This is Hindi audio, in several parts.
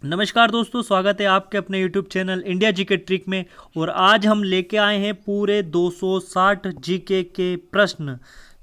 नमस्कार दोस्तों, स्वागत है आपके अपने YouTube channel India GK trick में। और आज हम लेके आए हैं पूरे 260 जीके के प्रश्न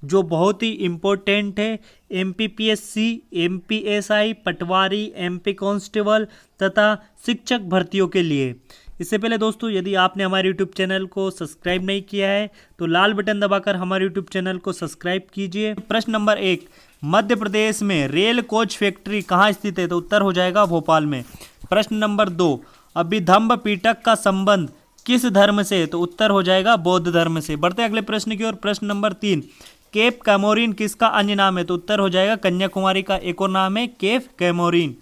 जो बहुत ही इम्पोर्टेंट है एमपीपीएससी, एमपीएसआई, पटवारी, एमपी कांस्टेबल तथा शिक्षक भर्तियों के लिए। इससे पहले दोस्तों, यदि आपने हमारे YouTube चैनल को सब्सक्राइब नहीं किया है तो लाल बटन दबाकर हमारे YouTube चैनल को सब्सक्राइब कीजिए। प्रश्न नंबर 1, मध्य प्रदेश में रेल कोच फैक्ट्री कहाँ स्थित है? तो उत्तर हो जाएगा भोपाल में। प्रश्न नंबर 2, अभिधम्म पिटक का संबंध किस धर्म से? तो उत्तर हो जाएगा बौद्ध धर्म से। बढ़ते अगले प्रश्न की ओर। प्रश्न नंबर 3, केप कैमोरीन किसका अन्य नाम है? तो उत्तर हो जाएगा कन्याकुमारी का एक और नाम है केप कैमोरीन।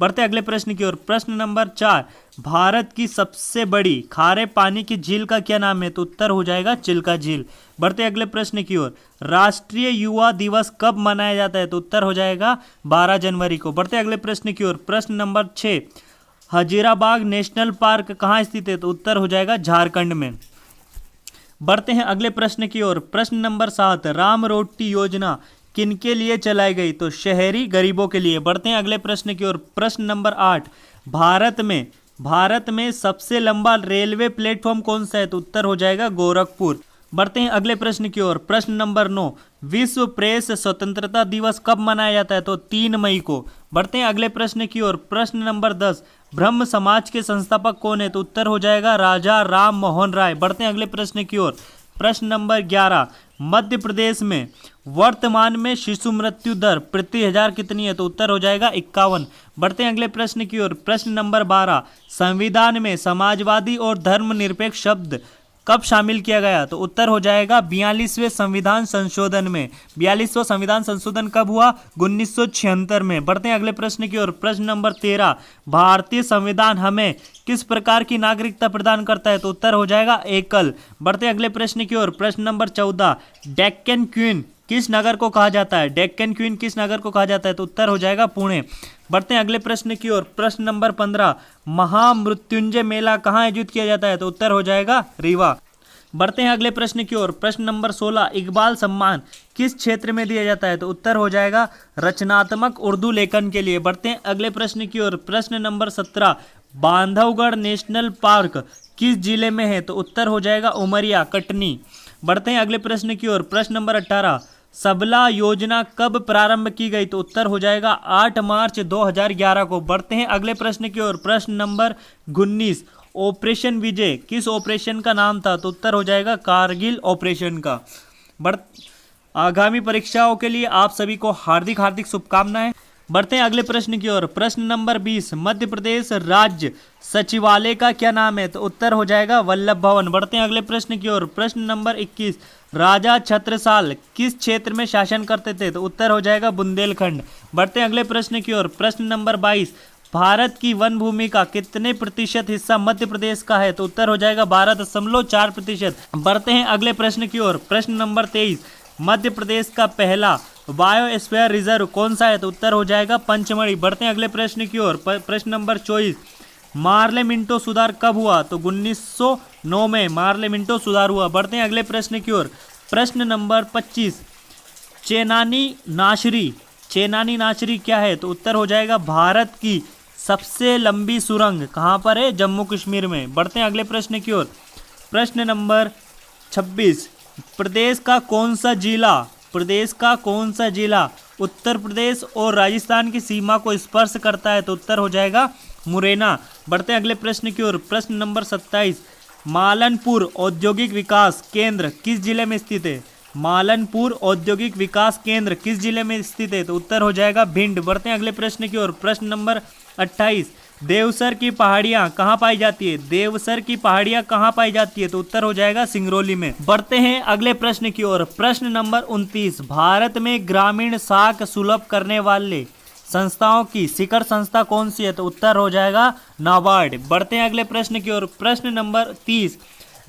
बढ़ते अगले प्रश्न की ओर। प्रश्न नंबर 4, भारत की सबसे बड़ी खारे पानी की झील का क्या नाम है? तो उत्तर हो जाएगा चिल्का झील। बढ़ते अगले प्रश्न की ओर। राष्ट्रीय युवा दिवस कब मनाया जाता है? तो उत्तर हो जाएगा 12 जनवरी को। बढ़ते अगले प्रश्न की ओर। प्रश्न नंबर 6, हजीराबाग नेशनल पार्क कहाँ स्थित है? तो उत्तर हो जाएगा झारखंड में। बढ़ते हैं अगले प्रश्न की ओर। प्रश्न नंबर 7, राम रोटी योजना किनके लिए चलाई गई? तो शहरी गरीबों के लिए। बढ़ते हैं अगले प्रश्न की ओर। प्रश्न नंबर 8, भारत में सबसे लंबा रेलवे प्लेटफॉर्म कौन सा है? तो उत्तर हो जाएगा गोरखपुर। बढ़ते हैं अगले प्रश्न की ओर। प्रश्न नंबर 9, विश्व प्रेस स्वतंत्रता दिवस कब मनाया जाता है? तो 3 मई को। बढ़ते हैं अगले प्रश्न की ओर। प्रश्न नंबर 10, ब्रह्म समाज के संस्थापक कौन है? तो उत्तर हो जाएगा राजा राम मोहन राय। बढ़ते हैं अगले प्रश्न की ओर। प्रश्न नंबर 11, मध्य प्रदेश में वर्तमान में शिशु मृत्यु दर प्रति हजार कितनी है? तो उत्तर हो जाएगा 51। बढ़ते हैं अगले प्रश्न की ओर। प्रश्न नंबर 12, संविधान में समाजवादी और धर्मनिरपेक्ष शब्द कब शामिल किया गया? तो उत्तर हो जाएगा 42वें संविधान संशोधन में। 42वां संविधान संशोधन कब हुआ? 1976 में। बढ़ते हैं अगले प्रश्न की ओर। प्रश्न नंबर 13, भारतीय संविधान हमें किस प्रकार की नागरिकता प्रदान करता है? तो उत्तर हो जाएगा एकल। बढ़ते हैं अगले प्रश्न की ओर। प्रश्न नंबर 14, डेक्कन क्वीन किस नगर को कहा जाता है? डेक्कन क्वीन किस नगर को कहा जाता है? तो उत्तर हो जाएगा पुणे। बढ़ते हैं अगले प्रश्न की ओर। प्रश्न नंबर 15, महामृत्युंजय मेला कहाँ आयोजित किया जाता है? तो उत्तर हो जाएगा रीवा। बढ़ते हैं अगले प्रश्न की ओर। प्रश्न नंबर 16, इकबाल सम्मान किस क्षेत्र में दिया जाता है? तो उत्तर हो जाएगा रचनात्मक उर्दू लेखन के लिए। बढ़ते हैं अगले प्रश्न की ओर। प्रश्न नंबर 17, बांधवगढ़ नेशनल पार्क किस जिले में है? तो उत्तर हो जाएगा उमरिया, कटनी। बढ़ते हैं अगले प्रश्न की ओर। प्रश्न नंबर 18, सबला योजना कब प्रारंभ की गई? तो उत्तर हो जाएगा 8 मार्च 2011 को। बढ़ते हैं अगले प्रश्न की ओर। प्रश्न नंबर 19, ऑपरेशन विजय किस ऑपरेशन का नाम था? तो उत्तर हो जाएगा कारगिल ऑपरेशन का। आगामी परीक्षाओं के लिए आप सभी को हार्दिक हार्दिक शुभकामनाएं। बढ़ते हैं अगले प्रश्न की ओर। प्रश्न नंबर 20, मध्य प्रदेश राज्य सचिवालय का क्या नाम है? तो उत्तर हो जाएगा वल्लभ भवन। बढ़ते हैं अगले प्रश्न की ओर। प्रश्न नंबर 21, राजा छत्रसाल किस क्षेत्र में शासन करते थे? तो उत्तर हो जाएगा बुंदेलखंड। बढ़ते हैं अगले प्रश्न की ओर। प्रश्न नंबर 22, भारत की वन भूमि का कितने प्रतिशत हिस्सा मध्य प्रदेश का है? तो उत्तर हो जाएगा 12.4%। बढ़ते हैं अगले प्रश्न की ओर। प्रश्न नंबर 23, मध्य प्रदेश का पहला बायोस्फीयर रिजर्व कौन सा है? तो उत्तर हो जाएगा पंचमढ़ी। बढ़ते हैं अगले प्रश्न की ओर। प्रश्न नंबर 24, मार्ले मिंटो सुधार कब हुआ? तो 1909 में मार्ले मिंटो सुधार हुआ। बढ़ते हैं अगले प्रश्न की ओर। प्रश्न नंबर 25, चेनानी नाशरी क्या है? तो उत्तर हो जाएगा भारत की सबसे लंबी सुरंग कहाँ पर है? जम्मू कश्मीर में। बढ़ते हैं अगले प्रश्न की ओर। प्रश्न नंबर 26, प्रदेश का कौन सा जिला उत्तर प्रदेश और राजस्थान की सीमा को स्पर्श करता है? तो उत्तर हो जाएगा मुरैना। बढ़ते हैं अगले प्रश्न की ओर। प्रश्न नंबर 27, मालनपुर औद्योगिक विकास केंद्र किस जिले में स्थित है? मालनपुर औद्योगिक विकास केंद्र किस जिले में स्थित है? तो उत्तर हो जाएगा भिंड। बढ़ते हैं अगले प्रश्न की ओर। प्रश्न नंबर 28, देवसर की पहाड़ियां कहाँ पाई जाती है? तो उत्तर हो जाएगा सिंगरौली में। बढ़ते हैं अगले प्रश्न की ओर। प्रश्न नंबर 29, भारत में ग्रामीण साख सुलभ करने वाले संस्थाओं की शिखर संस्था कौन सी है? तो उत्तर हो जाएगा नाबार्ड। बढ़ते हैं अगले प्रश्न की ओर। प्रश्न नंबर 30,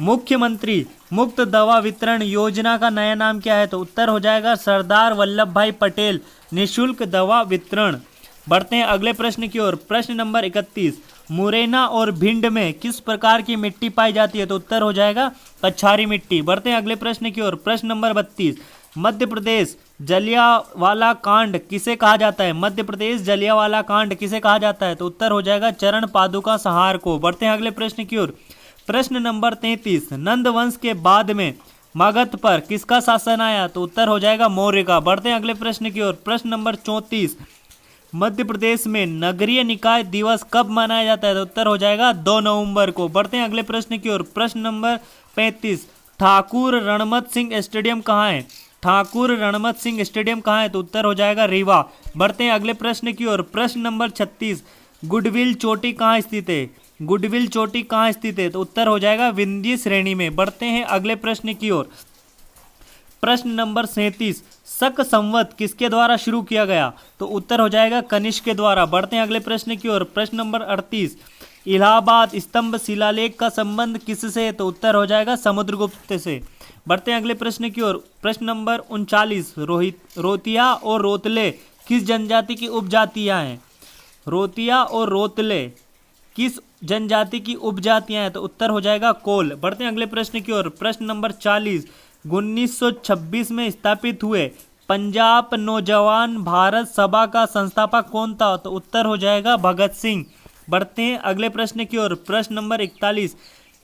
मुख्यमंत्री मुफ्त दवा वितरण योजना का नया नाम क्या है? तो उत्तर हो जाएगा सरदार वल्लभ भाई पटेल निःशुल्क दवा वितरण। बढ़ते हैं अगले प्रश्न की ओर। प्रश्न नंबर 31, मुरैना और भिंड में किस प्रकार की मिट्टी पाई जाती है? तो उत्तर हो जाएगा कछारी मिट्टी। बढ़ते हैं अगले प्रश्न की ओर। प्रश्न नंबर 32, मध्य प्रदेश जलियांवाला कांड किसे कहा जाता है? मध्य प्रदेश जलियांवाला कांड किसे कहा जाता है? तो उत्तर हो जाएगा चरण पादुका संहार को। बढ़ते हैं अगले प्रश्न की ओर। प्रश्न नंबर 33, नंद वंश के बाद में मगध पर किसका शासन आया? तो उत्तर हो जाएगा मौर्य का। बढ़ते हैं अगले प्रश्न की ओर। प्रश्न नंबर 34, मध्य प्रदेश में नगरीय निकाय दिवस कब मनाया जाता है? तो उत्तर हो जाएगा 2 नवंबर को। बढ़ते हैं अगले प्रश्न की ओर। प्रश्न नंबर 35, ठाकुर रणमत सिंह स्टेडियम कहाँ है? ठाकुर रणमत सिंह स्टेडियम कहाँ है? तो उत्तर हो जाएगा रीवा। बढ़ते हैं अगले प्रश्न की ओर। प्रश्न नंबर 36, गुडविल चोटी कहाँ स्थित है? गुडविल चोटी कहाँ स्थित है? तो उत्तर हो जाएगा विंध्य श्रेणी में। बढ़ते हैं अगले प्रश्न की ओर। प्रश्न नंबर 37, शक संवत किसके द्वारा शुरू किया गया? तो उत्तर हो जाएगा कनिष्क के द्वारा। बढ़ते हैं अगले प्रश्न की ओर। प्रश्न नंबर 38, इलाहाबाद स्तंभ शिलालेख का संबंध किससे? तो उत्तर हो जाएगा समुद्रगुप्त से। बढ़ते हैं अगले प्रश्न की ओर। प्रश्न नंबर 39, रोतिया और रोतले किस जनजाति की उपजातियां हैं? रोतिया और रोतले किस जनजाति की उपजातियां हैं? तो उत्तर हो जाएगा कोल। बढ़ते हैं अगले प्रश्न की ओर। प्रश्न नंबर 40, 1926 में स्थापित हुए पंजाब नौजवान भारत सभा का संस्थापक कौन था? तो उत्तर हो जाएगा भगत सिंह। बढ़ते हैं अगले प्रश्न की ओर। प्रश्न नंबर 41,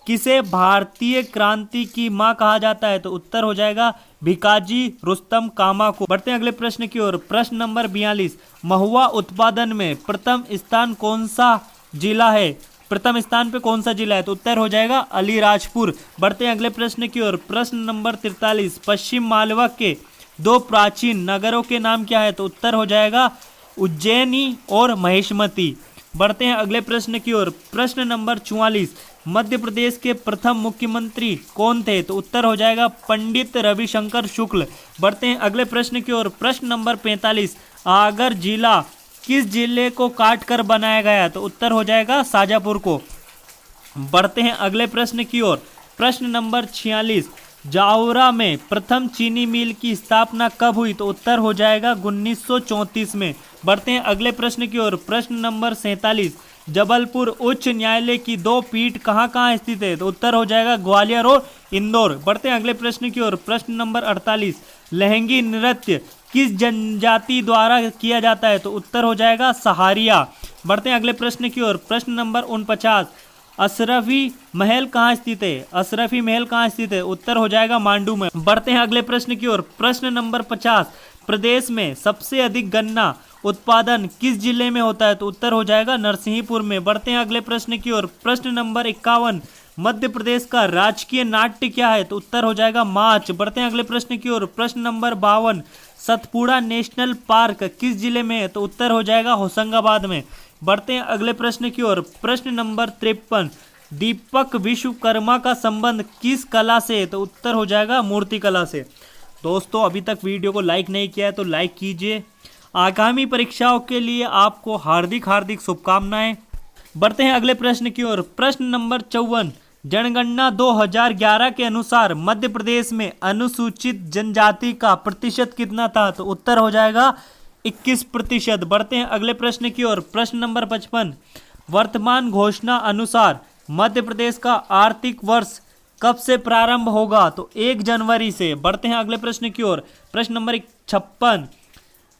किसे भारतीय क्रांति की मां कहा जाता है? तो उत्तर हो जाएगा भिकाजी रुस्तम कामा को। बढ़ते हैं अगले प्रश्न की ओर। प्रश्न नंबर 42, महुआ उत्पादन में प्रथम स्थान कौन सा जिला है? प्रथम स्थान पे कौन सा जिला है? तो उत्तर हो जाएगा अलीराजपुर। बढ़ते हैं अगले प्रश्न की ओर। प्रश्न नंबर 43, पश्चिम मालवा के 2 प्राचीन नगरों के नाम क्या है? तो उत्तर हो जाएगा उज्जैनी और महेशमती। बढ़ते हैं अगले प्रश्न की ओर। प्रश्न नंबर 44, मध्य प्रदेश के प्रथम मुख्यमंत्री कौन थे? तो उत्तर हो जाएगा पंडित रविशंकर शुक्ल। बढ़ते हैं अगले प्रश्न की ओर। प्रश्न नंबर 45, आगर जिला किस जिले को काट कर बनाया गया? तो उत्तर हो जाएगा शाजापुर को। बढ़ते हैं अगले प्रश्न की ओर। प्रश्न नंबर 46, जावरा में प्रथम चीनी मिल की स्थापना कब हुई? तो उत्तर हो जाएगा 1934 में। बढ़ते हैं अगले प्रश्न की ओर। प्रश्न नंबर 47, जबलपुर उच्च न्यायालय की 2 पीठ कहाँ कहाँ स्थित है? तो उत्तर हो जाएगा ग्वालियर और इंदौर। बढ़ते हैं अगले प्रश्न की ओर। प्रश्न नंबर 48, लहंगी नृत्य किस जनजाति द्वारा किया जाता है? तो उत्तर हो जाएगा सहारिया। बढ़ते हैं अगले प्रश्न की ओर। प्रश्न नंबर 49, अशरफी महल कहाँ स्थित है? अशरफी महल कहाँ स्थित है? उत्तर हो जाएगा मांडू में। बढ़ते हैं अगले प्रश्न की ओर। प्रश्न नंबर 50, प्रदेश में सबसे अधिक गन्ना उत्पादन किस जिले में होता है? तो उत्तर हो जाएगा नरसिंहपुर में। बढ़ते हैं अगले प्रश्न की ओर। प्रश्न नंबर 51, मध्य प्रदेश का राजकीय नाट्य क्या है? तो उत्तर हो जाएगा माच। बढ़ते हैं अगले प्रश्न की ओर। प्रश्न नंबर 52, सतपुड़ा नेशनल पार्क किस जिले में है? तो उत्तर हो जाएगा होशंगाबाद में। बढ़ते हैं अगले प्रश्न की ओर। प्रश्न नंबर 53, दीपक विश्वकर्मा का संबंध किस कला से है? तो उत्तर हो जाएगा मूर्ति कला से। दोस्तों, अभी तक वीडियो को लाइक नहीं किया है तो लाइक कीजिए। आगामी परीक्षाओं के लिए आपको हार्दिक शुभकामनाएं। बढ़ते हैं अगले प्रश्न की ओर। प्रश्न नंबर 54, जनगणना 2011 के अनुसार मध्य प्रदेश में अनुसूचित जनजाति का प्रतिशत कितना था? तो उत्तर हो जाएगा 21%। बढ़ते हैं अगले प्रश्न की ओर। प्रश्न नंबर 55, वर्तमान घोषणा अनुसार मध्य प्रदेश का आर्थिक वर्ष कब से प्रारंभ होगा? तो 1 जनवरी से। बढ़ते हैं अगले प्रश्न की ओर। प्रश्न नंबर 56,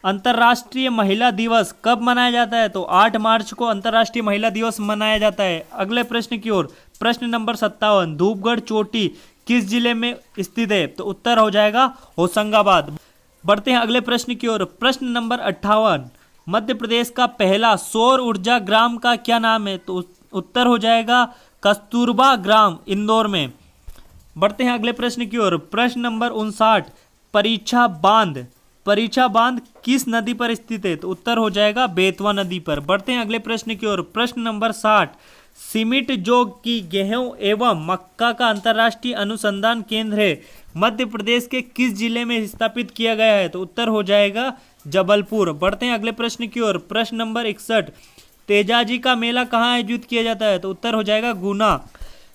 अंतर्राष्ट्रीय महिला दिवस कब मनाया जाता है? तो 8 मार्च को अंतर्राष्ट्रीय महिला दिवस मनाया जाता है। अगले प्रश्न की ओर। प्रश्न नंबर 57, धूपगढ़ चोटी किस जिले में स्थित है? तो उत्तर हो जाएगा होशंगाबाद। बढ़ते हैं अगले प्रश्न की ओर। प्रश्न नंबर 58, मध्य प्रदेश का पहला सौर ऊर्जा ग्राम का क्या नाम है? तो उत्तर हो जाएगा कस्तूरबा ग्राम, इंदौर में। बढ़ते हैं अगले प्रश्न की ओर। प्रश्न नंबर 59, परीक्षा बांध किस नदी पर स्थित है? तो उत्तर हो जाएगा बेतवा नदी पर। बढ़ते हैं अगले प्रश्न की ओर। प्रश्न नंबर 60, सीमिट जो कि गेहूं एवं मक्का का अंतर्राष्ट्रीय अनुसंधान केंद्र है, मध्य प्रदेश के किस जिले में स्थापित किया गया है? तो उत्तर हो जाएगा जबलपुर। बढ़ते हैं अगले प्रश्न की ओर। प्रश्न नंबर 61, तेजाजी का मेला कहाँ आयोजित किया जाता है? तो उत्तर हो जाएगा गुना।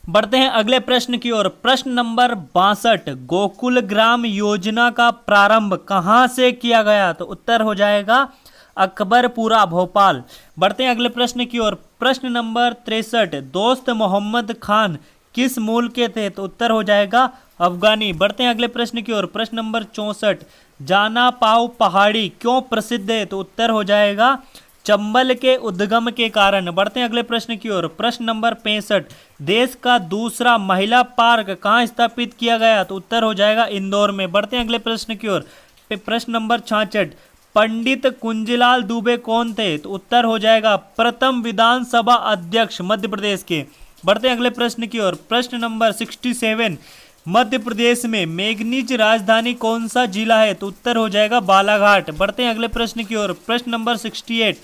बढ़ते हैं अगले प्रश्न की ओर। प्रश्न नंबर 62, गोकुल ग्राम योजना का प्रारंभ कहाँ से किया गया? तो उत्तर हो जाएगा अकबरपुरा, भोपाल। बढ़ते हैं अगले प्रश्न की ओर। प्रश्न नंबर 63, दोस्त मोहम्मद खान किस मूल के थे? तो उत्तर हो जाएगा अफगानी। बढ़ते हैं अगले प्रश्न की ओर। प्रश्न नंबर 64, जाना पाव पहाड़ी क्यों प्रसिद्ध है? तो उत्तर हो जाएगा चंबल के उद्गम के कारण। बढ़ते हैं अगले प्रश्न की ओर। प्रश्न नंबर 65, देश का दूसरा महिला पार्क कहाँ स्थापित किया गया? तो उत्तर हो जाएगा इंदौर में। बढ़ते हैं अगले प्रश्न की ओर। प्रश्न नंबर 66, पंडित कुंजीलाल दुबे कौन थे? तो उत्तर हो जाएगा प्रथम विधानसभा अध्यक्ष मध्य प्रदेश के। बढ़ते हैं अगले प्रश्न की ओर। प्रश्न नंबर 67, मध्य प्रदेश में मैग्नीज राजधानी कौन सा जिला है? तो उत्तर हो जाएगा बालाघाट। बढ़ते हैं अगले प्रश्न की ओर। प्रश्न नंबर 68,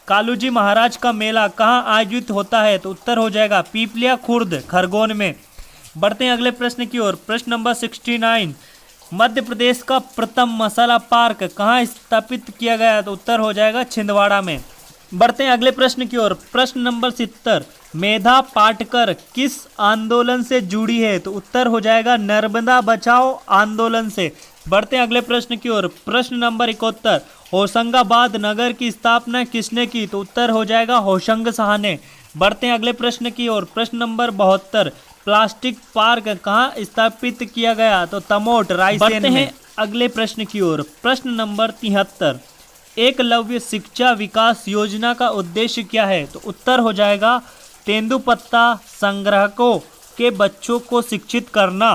कालूजी महाराज का मेला कहाँ आयोजित होता है? तो उत्तर हो जाएगा पीपलिया खुर्द खरगोन में। बढ़ते हैं अगले प्रश्न की ओर। प्रश्न नंबर 69, मध्य प्रदेश का प्रथम मसाला पार्क कहाँ स्थापित किया गया? तो उत्तर हो जाएगा छिंदवाड़ा में। बढ़ते हैं अगले प्रश्न की ओर। प्रश्न नंबर 70, मेधा पाटकर किस आंदोलन से जुड़ी है? तो उत्तर हो जाएगा नर्मदा बचाओ आंदोलन से। बढ़ते हैं अगले प्रश्न की ओर। प्रश्न नंबर 71, होशंगाबाद नगर की स्थापना किसने की? तो उत्तर हो जाएगा होशंग शाह ने। बढ़ते हैं अगले प्रश्न की ओर। प्रश्न नंबर 72, प्लास्टिक पार्क कहाँ स्थापित किया गया? तो तमोट रायसेन में। बढ़ते हैं अगले प्रश्न की ओर। प्रश्न नंबर 73, एकलव्य शिक्षा विकास योजना का उद्देश्य क्या है? तो उत्तर हो जाएगा तेंदुपत्ता संग्राहकों के बच्चों को शिक्षित करना।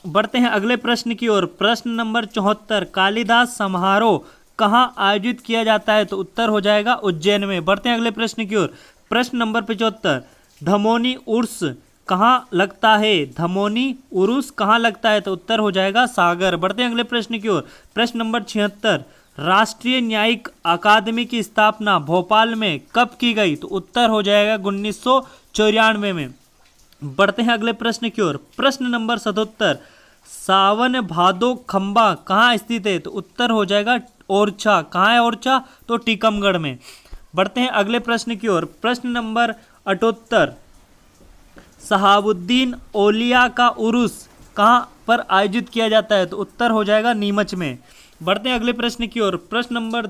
बढ़ते हैं अगले प्रश्न की ओर। प्रश्न नंबर 74, कालिदास समारोह कहाँ आयोजित किया जाता है? तो उत्तर हो जाएगा उज्जैन में। बढ़ते हैं अगले प्रश्न की ओर। प्रश्न नंबर 75, धमोनी उर्स कहाँ लगता है? धमोनी उर्स कहाँ लगता है? तो उत्तर हो जाएगा सागर। बढ़ते हैं अगले प्रश्न की ओर। प्रश्न नंबर 76, राष्ट्रीय न्यायिक अकादमी की स्थापना भोपाल में कब की गई? तो उत्तर हो जाएगा 1994 में। बढ़ते हैं अगले प्रश्न की ओर। प्रश्न नंबर 77, सावन भादो खंबा कहाँ स्थित है? तो उत्तर हो जाएगा ओरछा। कहाँ है ओरछा? तो टीकमगढ़ में। बढ़ते हैं अगले प्रश्न की ओर। प्रश्न नंबर 78, सहाबुद्दीन औलिया का उर्स कहाँ पर आयोजित किया जाता है? तो उत्तर हो जाएगा नीमच में। बढ़ते हैं अगले प्रश्न की ओर। प्रश्न नंबर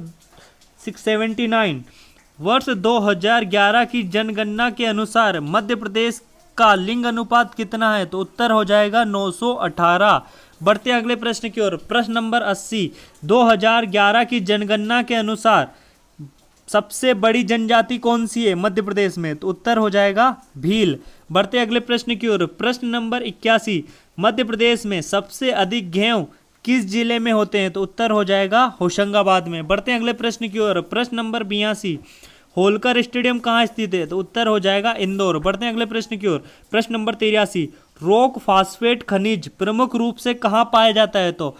679, वर्ष 2011 की जनगणना के अनुसार मध्य प्रदेश का लिंग अनुपात कितना है? तो उत्तर हो जाएगा 918। बढ़ते हैं अगले प्रश्न की ओर। प्रश्न नंबर 80, 2011 की जनगणना के अनुसार सबसे बड़ी जनजाति कौन सी है मध्य प्रदेश में? तो उत्तर हो जाएगा भील। बढ़ते अगले प्रश्न की ओर। प्रश्न नंबर 81, मध्य प्रदेश में सबसे अधिक गेहूं किस जिले में होते हैं? तो उत्तर हो जाएगा होशंगाबाद में। बढ़ते हैं अगले प्रश्न की ओर। प्रश्न नंबर 82, होलकर स्टेडियम कहाँ स्थित है? तो उत्तर हो जाएगा इंदौर। बढ़ते हैं अगले प्रश्न की ओर। प्रश्न नंबर 83, रॉक फास्फेट खनिज प्रमुख रूप से कहाँ पाया जाता है? तो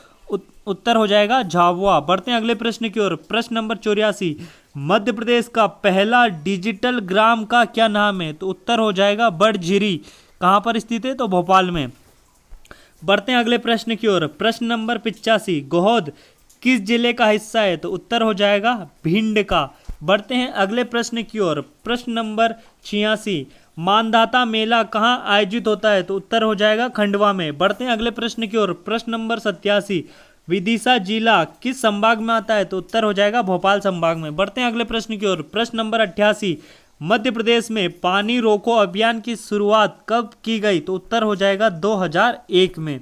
उत्तर हो जाएगा झाबुआ। बढ़ते हैं अगले प्रश्न की ओर। प्रश्न नंबर 84, मध्य प्रदेश का पहला डिजिटल ग्राम का क्या नाम है? तो उत्तर हो जाएगा बड़झिरी। कहाँ पर स्थित है? तो भोपाल में। बढ़ते हैं अगले प्रश्न की ओर। प्रश्न नंबर 85, गोहद किस जिले का हिस्सा है? तो उत्तर हो जाएगा भिंड का। बढ़ते हैं अगले प्रश्न की ओर। प्रश्न नंबर 86, मानधाता मेला कहाँ आयोजित होता है? तो उत्तर हो जाएगा खंडवा में। बढ़ते हैं अगले प्रश्न की ओर। प्रश्न नंबर 87, विदिशा जिला किस संभाग में आता है? तो उत्तर हो जाएगा भोपाल संभाग में। बढ़ते हैं अगले प्रश्न की ओर। प्रश्न नंबर 88, मध्य प्रदेश में पानी रोको अभियान की शुरुआत कब की गई? तो उत्तर हो जाएगा 2001 में।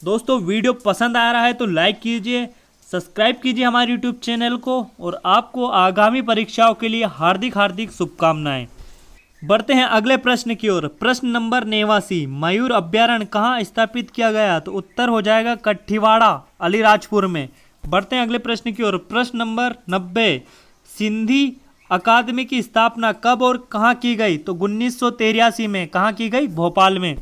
दोस्तों वीडियो पसंद आ रहा है तो लाइक कीजिए, सब्सक्राइब कीजिए हमारे यूट्यूब चैनल को और आपको आगामी परीक्षाओं के लिए हार्दिक हार्दिक शुभकामनाएं। बढ़ते हैं अगले प्रश्न की ओर। प्रश्न नंबर 89, मयूर अभ्यारण्य कहाँ स्थापित किया गया? तो उत्तर हो जाएगा कठिवाड़ा अलीराजपुर में। बढ़ते हैं अगले प्रश्न की ओर। प्रश्न नंबर 90, सिंधी अकादमी की स्थापना कब और कहाँ की गई? तो 1983 में। कहाँ की गई? भोपाल में।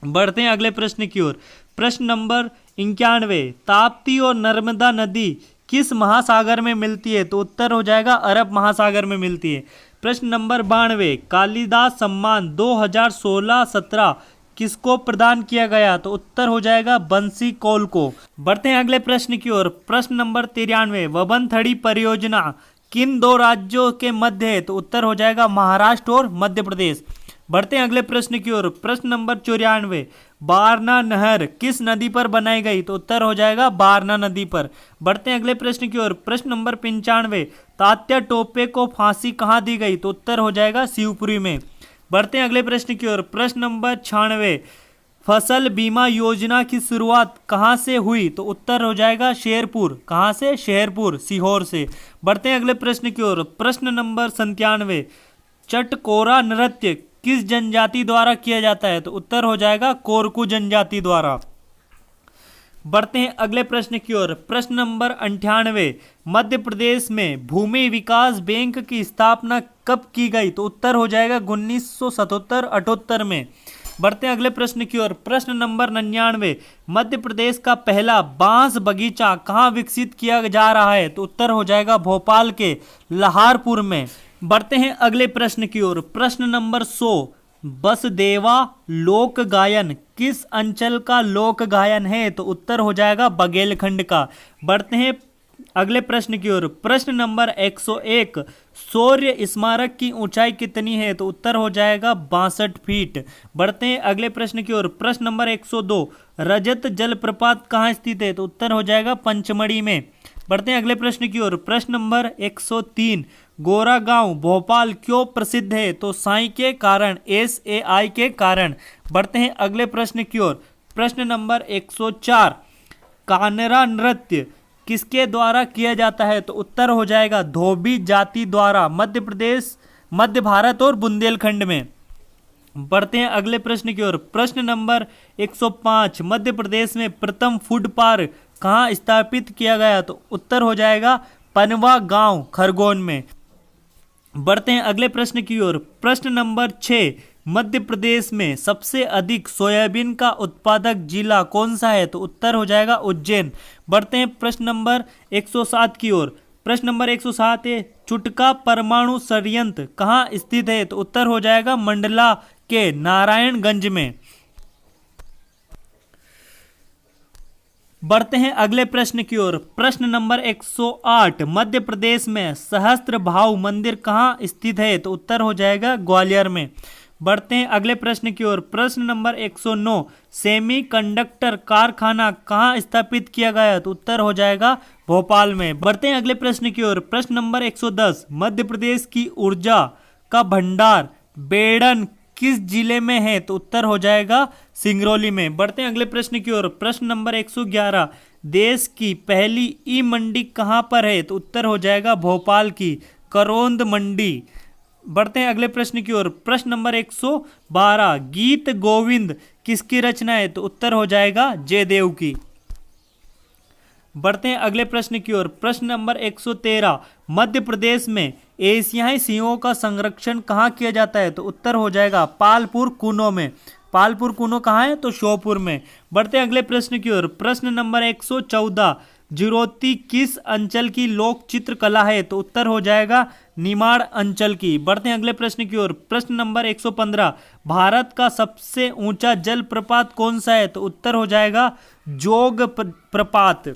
बढ़ते हैं अगले प्रश्न की ओर। प्रश्न नंबर 91, ताप्ती और नर्मदा नदी किस महासागर में मिलती है? तो उत्तर हो जाएगा अरब महासागर में मिलती है। प्रश्न नंबर 92, कालिदास सम्मान 2016-17 किसको प्रदान किया गया? तो उत्तर हो जाएगा बंसी कौल को। बढ़ते हैं अगले प्रश्न की ओर। प्रश्न नंबर 93, वबनथड़ी परियोजना किन दो राज्यों के मध्य है? तो उत्तर हो जाएगा महाराष्ट्र और मध्य प्रदेश। बढ़ते हैं अगले प्रश्न की ओर। प्रश्न नंबर 94, बारना नहर किस नदी पर बनाई गई? तो उत्तर हो जाएगा बारना नदी पर। बढ़ते हैं अगले प्रश्न की ओर। प्रश्न नंबर 95, तात्या टोपे को फांसी कहाँ दी गई? तो उत्तर हो जाएगा शिवपुरी में। बढ़ते हैं अगले प्रश्न की ओर। प्रश्न नंबर 96, फसल बीमा योजना की शुरुआत कहाँ से हुई? तो उत्तर हो जाएगा शेरपुर। कहाँ से? शेरपुर, सीहोर से। बढ़ते हैं अगले प्रश्न की ओर। प्रश्न नंबर 97, चटकोरा नृत्य किस जनजाति द्वारा किया जाता है? तो उत्तर हो जाएगा कोरकू जनजाति द्वारा। बढ़ते हैं अगले प्रश्न की ओर। प्रश्न नंबर 98, मध्य प्रदेश में भूमि विकास बैंक की स्थापना कब की गई? तो उत्तर हो जाएगा 1977-78 में। बढ़ते हैं अगले प्रश्न की ओर। प्रश्न नंबर 99, मध्य प्रदेश का पहला बांस बगीचा कहाँ विकसित किया जा रहा है? तो उत्तर हो जाएगा भोपाल के लहारपुर में। बढ़ते हैं अगले प्रश्न की ओर। प्रश्न नंबर 100, बसदेवा लोक गायन किस अंचल का लोक गायन है? तो उत्तर हो जाएगा बघेलखंड का। बढ़ते हैं अगले प्रश्न की ओर। प्रश्न नंबर 101, शौर्य स्मारक की ऊंचाई कितनी है? तो उत्तर हो जाएगा 62 फीट। बढ़ते हैं अगले प्रश्न की ओर। प्रश्न नंबर 102, रजत जलप्रपात कहाँ स्थित है? तो उत्तर हो जाएगा पंचमढ़ी में। बढ़ते हैं अगले प्रश्न की ओर। प्रश्न नंबर 103, गोरा गांव भोपाल क्यों प्रसिद्ध है? तो साई के कारण, SAI के कारण। बढ़ते हैं अगले प्रश्न की ओर। प्रश्न नंबर 104, कानरा नृत्य किसके द्वारा किया जाता है? तो उत्तर हो जाएगा धोबी जाति द्वारा, मध्य प्रदेश, मध्य भारत और बुंदेलखंड में। बढ़ते हैं अगले प्रश्न की ओर। प्रश्न नंबर 105, मध्य प्रदेश में प्रथम फूड पार्क कहाँ स्थापित किया गया? तो उत्तर हो जाएगा पनवा गांव, खरगोन में। बढ़ते हैं अगले प्रश्न की ओर। प्रश्न नंबर 6, मध्य प्रदेश में सबसे अधिक सोयाबीन का उत्पादक जिला कौन सा है? तो उत्तर हो जाएगा उज्जैन। बढ़ते हैं प्रश्न नंबर 107 की ओर। प्रश्न नंबर 107 है, चुटका परमाणु संयंत्र कहाँ स्थित है? तो उत्तर हो जाएगा मंडला के नारायणगंज में। बढ़ते हैं अगले प्रश्न की ओर। प्रश्न नंबर 108, मध्य प्रदेश में सहस्त्र भाव मंदिर कहाँ स्थित है? तो उत्तर हो जाएगा ग्वालियर में। बढ़ते हैं अगले प्रश्न की ओर। प्रश्न नंबर 109, सेमीकंडक्टर कारखाना कहाँ स्थापित किया गया? तो उत्तर हो जाएगा भोपाल में। बढ़ते हैं अगले प्रश्न की ओर। प्रश्न नंबर 110, मध्य प्रदेश की ऊर्जा का भंडार बेड़न किस जिले में है? तो उत्तर हो जाएगा सिंगरौली में। बढ़ते हैं अगले प्रश्न की ओर। प्रश्न नंबर 111, देश की पहली ई मंडी कहाँ पर है? तो उत्तर हो जाएगा भोपाल की करौंद मंडी। बढ़ते हैं अगले प्रश्न की ओर। प्रश्न नंबर 112, गीत गोविंद किसकी रचना है? तो उत्तर हो जाएगा जयदेव की। बढ़ते हैं अगले प्रश्न की ओर। प्रश्न नंबर 113, मध्य प्रदेश में एशियाई सिंहों का संरक्षण कहाँ किया जाता है? तो उत्तर हो जाएगा पालपुर कुनो में। पालपुर कुनो कहाँ है? तो श्योपुर में। बढ़ते हैं अगले प्रश्न की ओर। प्रश्न नंबर 114, जिरोती किस अंचल की लोक चित्रकला है? तो उत्तर हो जाएगा निमाड़ अंचल की। बढ़ते हैं अगले प्रश्न की ओर। प्रश्न नंबर 115, भारत का सबसे ऊंचा जल प्रपात कौन सा है? तो उत्तर हो जाएगा जोग प्रपात।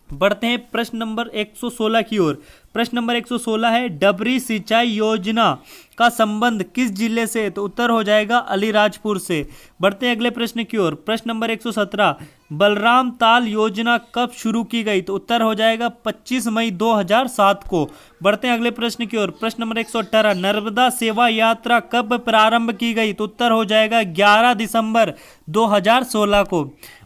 बढ़ते हैं प्रश्न नंबर 116 की ओर। प्रश्न नंबर 116 है, डबरी सिंचाई योजना का संबंध किस जिले से? तो उत्तर हो जाएगा अलीराजपुर से। बढ़ते हैं अगले प्रश्न की ओर। प्रश्न नंबर 117, बलराम ताल योजना कब शुरू की गई? तो उत्तर हो जाएगा 25 मई 2007 को। बढ़ते हैं अगले प्रश्न की ओर। प्रश्न नंबर 118, नर्मदा सेवा यात्रा कब प्रारंभ की गई? तो उत्तर हो जाएगा 11 दिसंबर 2016 को।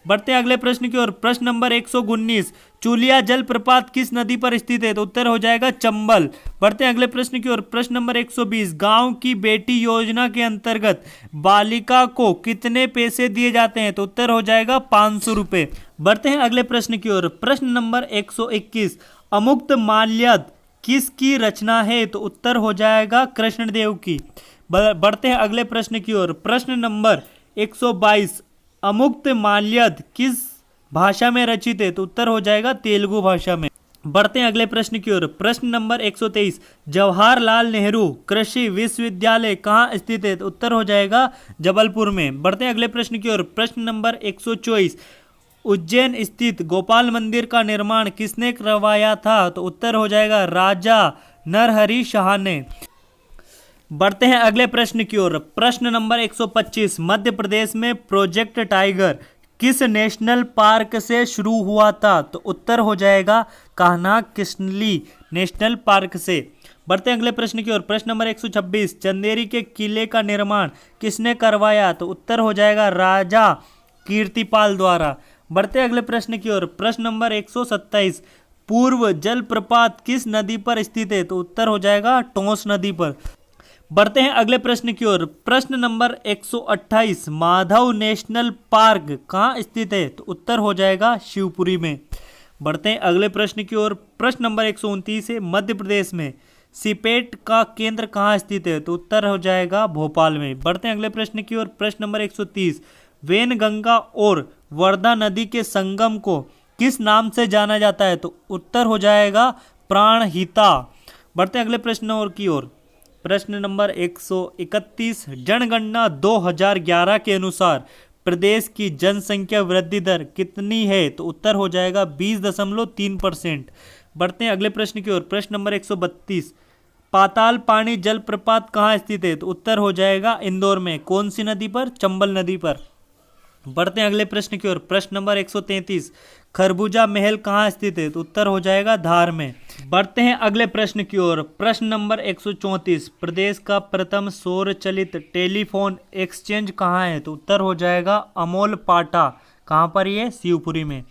बढ़ते हैं अगले प्रश्न की ओर। प्रश्न नंबर 119, चुलिया जलप्रपात किस नदी पर स्थित है? तो उत्तर हो जाएगा चंबल। बढ़ते हैं अगले प्रश्न की ओर। प्रश्न नंबर 120, गांव की बेटी योजना के अंतर्गत बालिका को कितने पैसे दिए जाते हैं? तो उत्तर हो जाएगा 500 रुपए। बढ़ते हैं अगले प्रश्न की ओर। प्रश्न नंबर 121, अमुक्त माल्यद किसकी रचना है? तो उत्तर हो जाएगा कृष्णदेव की। बढ़ते हैं अगले प्रश्न की ओर। प्रश्न नंबर 122, अमुक्त माल्यद किस भाषा में रचित है? तो उत्तर हो जाएगा तेलुगु भाषा में। बढ़ते हैं अगले प्रश्न की ओर। प्रश्न नंबर 123, जवाहरलाल नेहरू कृषि विश्वविद्यालय कहाँ स्थित है? तो उत्तर हो जाएगा जबलपुर में। बढ़ते हैं अगले प्रश्न की ओर। प्रश्न नंबर 124, उज्जैन स्थित गोपाल मंदिर का निर्माण किसने करवाया था? तो उत्तर हो जाएगा राजा नरहरि शाह ने। बढ़ते हैं अगले प्रश्न की ओर। प्रश्न नंबर 125, मध्य प्रदेश में प्रोजेक्ट टाइगर किस नेशनल पार्क से शुरू हुआ था? तो उत्तर हो जाएगा कान्हा किशनली नेशनल पार्क से। बढ़ते हैं अगले प्रश्न की ओर। प्रश्न नंबर 126, चंदेरी के किले का निर्माण किसने करवाया? तो उत्तर हो जाएगा राजा कीर्तिपाल द्वारा। बढ़ते हैं अगले प्रश्न की ओर। प्रश्न नंबर 127, पूर्व जलप्रपात किस नदी पर स्थित है? तो उत्तर हो जाएगा टोंस नदी पर। बढ़ते हैं अगले प्रश्न की ओर। प्रश्न नंबर 128, माधव नेशनल पार्क कहाँ स्थित है? तो उत्तर हो जाएगा शिवपुरी में। बढ़ते हैं अगले प्रश्न की ओर। प्रश्न नंबर 129 है, मध्य प्रदेश में सीपेट का केंद्र कहाँ स्थित है? तो उत्तर हो जाएगा भोपाल में। बढ़ते हैं अगले प्रश्न की ओर। प्रश्न नंबर 130, वेनगंगा और वर्धा नदी के संगम को किस नाम से जाना जाता है? तो उत्तर हो जाएगा प्राणहिता। बढ़ते हैं अगले प्रश्न की ओर। प्रश्न नंबर 131, जनगणना 2011 के अनुसार प्रदेश की जनसंख्या वृद्धि दर कितनी है? तो उत्तर हो जाएगा 20.3%। बढ़ते हैं अगले प्रश्न की ओर। प्रश्न नंबर 132, पाताल पानी जलप्रपात कहाँ स्थित है? तो उत्तर हो जाएगा इंदौर में। कौन सी नदी पर? चंबल नदी पर। बढ़ते हैं अगले प्रश्न की ओर। प्रश्न नंबर 133, खरबूजा महल कहाँ स्थित है? तो उत्तर हो जाएगा धार में। बढ़ते हैं अगले प्रश्न की ओर। प्रश्न नंबर 134, प्रदेश का प्रथम सौर चलित टेलीफोन एक्सचेंज कहाँ है? तो उत्तर हो जाएगा अमोल पाटा। कहाँ पर? ये शिवपुरी में।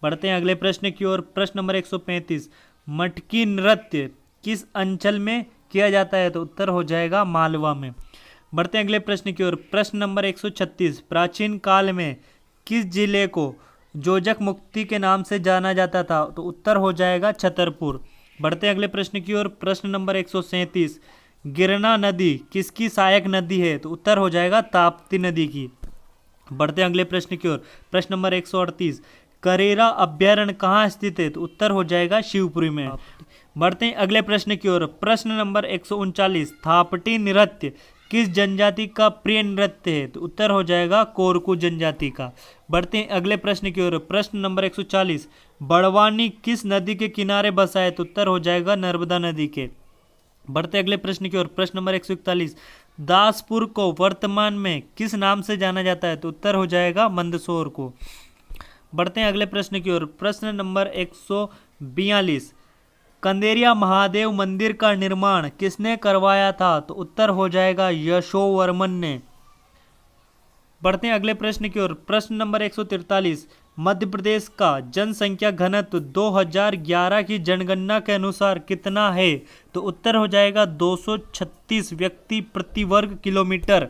बढ़ते हैं अगले प्रश्न की ओर। प्रश्न नंबर 135, मटकी नृत्य किस अंचल में किया जाता है? तो उत्तर हो जाएगा मालवा में। बढ़ते हैं अगले प्रश्न की ओर। प्रश्न नंबर 136, प्राचीन काल में किस जिले को जोजक मुक्ति के नाम से जाना जाता था? तो उत्तर हो जाएगा छतरपुर। बढ़ते हैं अगले प्रश्न की ओर। प्रश्न नंबर 137, गिरना नदी किसकी सहायक नदी है? तो उत्तर हो जाएगा ताप्ती नदी की। बढ़ते हैं अगले प्रश्न की ओर। प्रश्न नंबर 138, करेरा अभ्यारण्य कहाँ स्थित है? तो उत्तर हो जाएगा शिवपुरी में। बढ़ते हैं अगले प्रश्न की ओर। प्रश्न नंबर 139, थापटी नृत्य किस जनजाति का प्रिय नृत्य है? तो उत्तर हो जाएगा कोरकू जनजाति का। बढ़ते हैं अगले प्रश्न की ओर। प्रश्न नंबर 140, बड़वानी किस नदी के किनारे बसा है? तो उत्तर हो जाएगा नर्मदा नदी के। बढ़ते अगले प्रश्न की ओर। प्रश्न नंबर 141, दासपुर को वर्तमान में किस नाम से जाना जाता है? तो उत्तर हो जाएगा मंदसौर को। बढ़ते हैं अगले प्रश्न की ओर। प्रश्न नंबर 142, कंदेरिया महादेव मंदिर का निर्माण किसने करवाया था? तो उत्तर हो जाएगा यशोवर्मन ने। बढ़ते हैं अगले प्रश्न की ओर। प्रश्न नंबर 143, मध्य प्रदेश का जनसंख्या घनत्व 2011 की जनगणना के अनुसार कितना है? तो उत्तर हो जाएगा 236 व्यक्ति प्रति वर्ग किलोमीटर।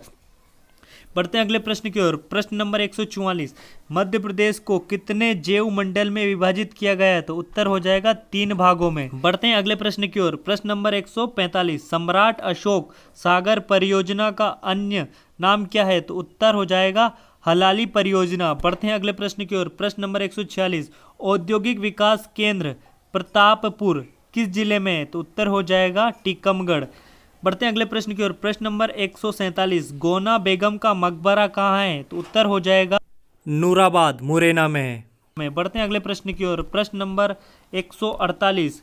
बढ़ते हैं अगले प्रश्न की ओर। प्रश्न नंबर 144, मध्य प्रदेश को कितने जैव मंडल में विभाजित किया गया है? तो उत्तर हो जाएगा 3 भागों में। बढ़ते हैं अगले प्रश्न की ओर। प्रश्न नंबर 145, सम्राट अशोक सागर परियोजना का अन्य नाम क्या है? तो उत्तर हो जाएगा हलाली परियोजना। बढ़ते हैं अगले प्रश्न की ओर। प्रश्न नंबर 146, औद्योगिक विकास केंद्र प्रतापपुर किस जिले में है? तो उत्तर हो जाएगा टीकमगढ़। बढ़ते हैं अगले प्रश्न की ओर। प्रश्न नंबर 147, गोना बेगम का मकबरा कहाँ है? तो उत्तर हो जाएगा नूराबाद मुरैना में है। बढ़ते हैं अगले प्रश्न की ओर। प्रश्न नंबर 148,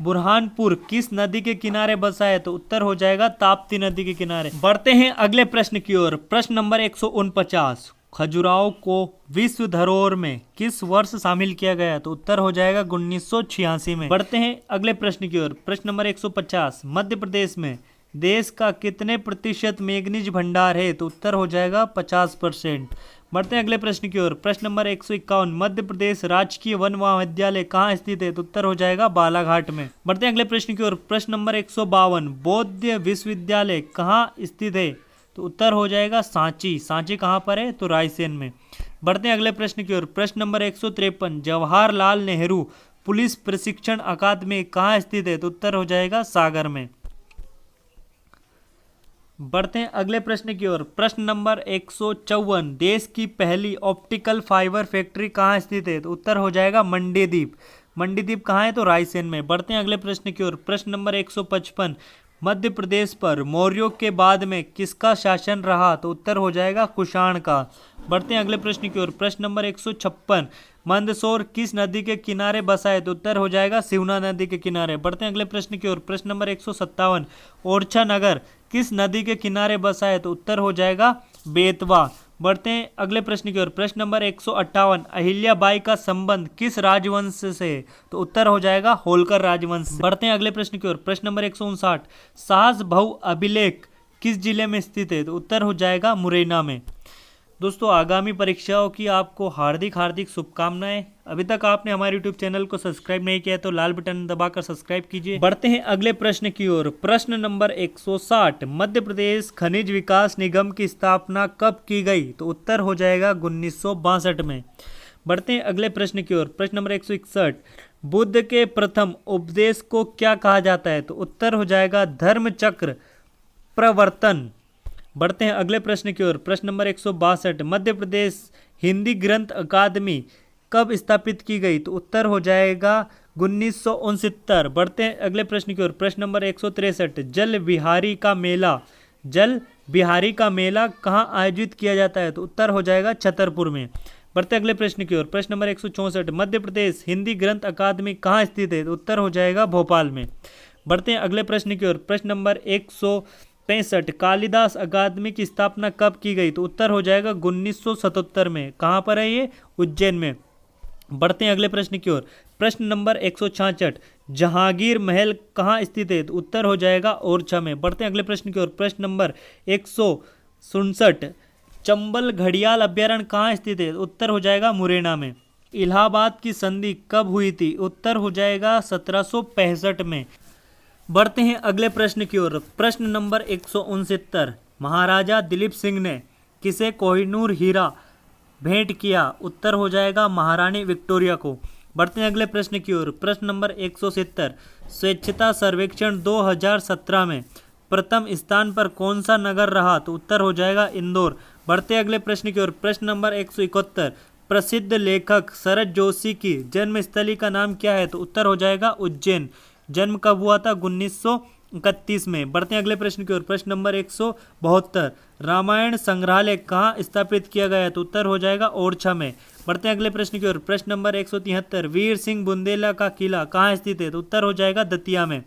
बुरहानपुर किस नदी के किनारे बसा है? तो उत्तर हो जाएगा ताप्ती नदी के किनारे। बढ़ते हैं अगले प्रश्न की ओर। प्रश्न नंबर 149, खजुराहो को विश्व धरोहर में किस वर्ष शामिल किया गया? तो उत्तर हो जाएगा 1986 में। बढ़ते हैं अगले प्रश्न की ओर। प्रश्न नंबर 150, मध्य प्रदेश में देश का कितने प्रतिशत मैंगनीज भंडार है? तो उत्तर हो जाएगा 50%। बढ़ते हैं अगले प्रश्न की ओर। प्रश्न नंबर 151, मध्य प्रदेश राजकीय वन महाविद्यालय कहाँ स्थित है? तो उत्तर हो जाएगा बालाघाट में। बढ़ते हैं अगले प्रश्न की ओर। प्रश्न नंबर 152, बौद्ध विश्वविद्यालय कहाँ स्थित है? तो उत्तर हो जाएगा सांची। सांची कहाँ पर है? तो रायसेन में। बढ़ते हैं अगले प्रश्न की ओर। प्रश्न नंबर 153, जवाहरलाल नेहरू पुलिस प्रशिक्षण अकादमी कहाँ स्थित है? तो उत्तर हो जाएगा सागर में। बढ़ते हैं अगले प्रश्न की ओर। प्रश्न नंबर 154, देश की पहली ऑप्टिकल फाइबर फैक्ट्री कहाँ स्थित है? तो उत्तर हो जाएगा मंडीदीप। मंडीदीप कहाँ है? तो रायसेन में। बढ़ते हैं अगले प्रश्न की ओर। प्रश्न नंबर 155, मध्य प्रदेश पर मौर्यों के बाद में किसका शासन रहा? तो उत्तर हो जाएगा कुषाण का। बढ़ते हैं अगले प्रश्न की ओर। प्रश्न नंबर 156, मंदसौर किस नदी के किनारे बसा है? तो उत्तर हो जाएगा सिवना नदी के किनारे। बढ़ते हैं अगले प्रश्न की ओर। प्रश्न नंबर 157, ओरछा नगर किस नदी के किनारे बसा है? तो उत्तर हो जाएगा बेतवा। बढ़ते हैं अगले प्रश्न की ओर। प्रश्न नंबर 158, अहिल्याबाई का संबंध किस राजवंश से है? तो उत्तर हो जाएगा होलकर राजवंश से। बढ़ते हैं अगले प्रश्न की ओर। प्रश्न नंबर 159, साहस बहु अभिलेख किस जिले में स्थित है? तो उत्तर हो जाएगा मुरैना में। दोस्तों, आगामी परीक्षाओं की आपको हार्दिक हार्दिक शुभकामनाएं। अभी तक आपने हमारे YouTube चैनल को सब्सक्राइब नहीं किया तो लाल बटन दबाकर सब्सक्राइब कीजिए। बढ़ते हैं अगले प्रश्न की ओर। प्रश्न नंबर 160, मध्य प्रदेश खनिज विकास निगम की स्थापना कब की गई? तो उत्तर हो जाएगा 1962 में। बढ़ते हैं अगले प्रश्न की ओर। प्रश्न नंबर 161, बुद्ध के प्रथम उपदेश को क्या कहा जाता है? तो उत्तर हो जाएगा धर्म चक्र प्रवर्तन। बढ़ते हैं अगले प्रश्न की ओर। प्रश्न नंबर 162, मध्य प्रदेश हिंदी ग्रंथ अकादमी कब स्थापित की गई? तो उत्तर हो जाएगा 1969। बढ़ते हैं अगले प्रश्न की ओर। प्रश्न नंबर 163, जल बिहारी का मेला कहाँ आयोजित किया जाता है? तो उत्तर हो जाएगा छतरपुर में। बढ़ते अगले प्रश्न की ओर। प्रश्न नंबर 164, मध्य प्रदेश हिंदी ग्रंथ अकादमी कहाँ स्थित है? तो उत्तर हो जाएगा भोपाल में। बढ़ते हैं अगले प्रश्न की ओर। प्रश्न नंबर 165, कालिदास अकादमी की स्थापना कब की गई? तो उत्तर हो जाएगा 1977 में। कहाँ पर है ये? उज्जैन में। बढ़ते हैं अगले प्रश्न की ओर। प्रश्न नंबर 166, जहांगीर महल कहाँ स्थित है? तो उत्तर हो जाएगा ओरछा में। बढ़ते हैं अगले प्रश्न की ओर। प्रश्न नंबर 167, चंबल घड़ियाल अभ्यारण्य कहाँ स्थित है? उत्तर हो जाएगा मुरैना में। इलाहाबाद की संधि कब हुई थी? उत्तर हो जाएगा 1765 में। बढ़ते हैं अगले प्रश्न की ओर। प्रश्न नंबर 169, महाराजा दिलीप सिंह ने किसे कोहिनूर हीरा भेंट किया? उत्तर हो जाएगा महारानी विक्टोरिया को। बढ़ते हैं अगले प्रश्न की ओर। प्रश्न नंबर 170, स्वच्छता सर्वेक्षण 2017 में प्रथम स्थान पर कौन सा नगर रहा? तो उत्तर हो जाएगा इंदौर। बढ़ते अगले प्रश्न की ओर। प्रश्न नंबर 171, प्रसिद्ध लेखक शरद जोशी की जन्मस्थली का नाम क्या है? तो उत्तर हो जाएगा उज्जैन। जन्म कब हुआ था? 1931 में। बढ़ते हैं अगले प्रश्न की ओर। प्रश्न नंबर 172, रामायण संग्रहालय कहाँ स्थापित किया गया? तो उत्तर हो जाएगा ओरछा में। बढ़ते हैं अगले प्रश्न की ओर। प्रश्न नंबर 173, वीर सिंह बुंदेला का किला कहाँ स्थित है? तो उत्तर हो जाएगा दतिया में।